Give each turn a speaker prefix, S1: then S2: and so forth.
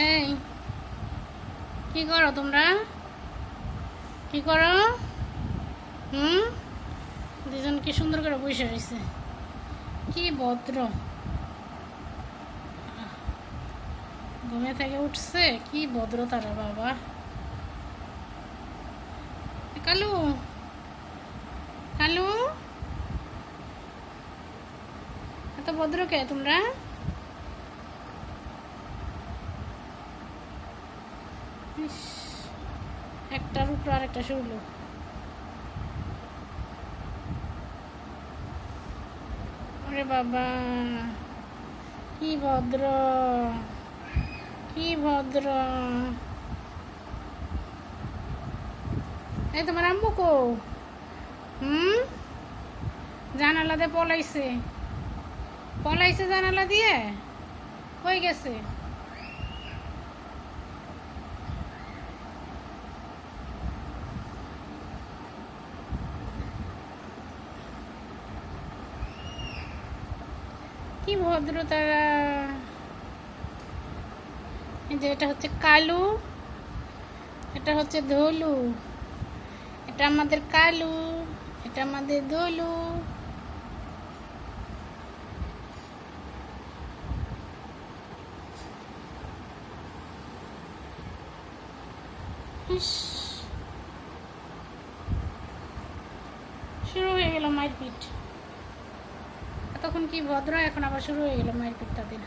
S1: এই কি করো তোমরা? কি করো? দুজন কি সুন্দর করে বসে রয়েছে, কি ভদ্র। ঘুমে থেকে উঠছে, কি ভদ্র তারা বাবা। কালু, কালু, এত ভদ্র কে তোমরা? একটার উপর আর একটা শুরু। আরে বাবা, কি ভদ্র, কি ভদ্র। এই তোমার আম্মু কো? জানালা দিয়ে পলাইছে, পলাইছে জানালা দিয়ে, হয়ে গেছে। কি ভদ্র তারা। এই যে এটা হচ্ছে কালু, এটা হচ্ছে ধলু, এটা আমাদের কালু, এটা আমাদের ধলু। শুরু হয়ে গেল মারপিট। এতক্ষণ কি ভদ্র, এখন আবার শুরু হয়ে গেল মারপিট তাদের।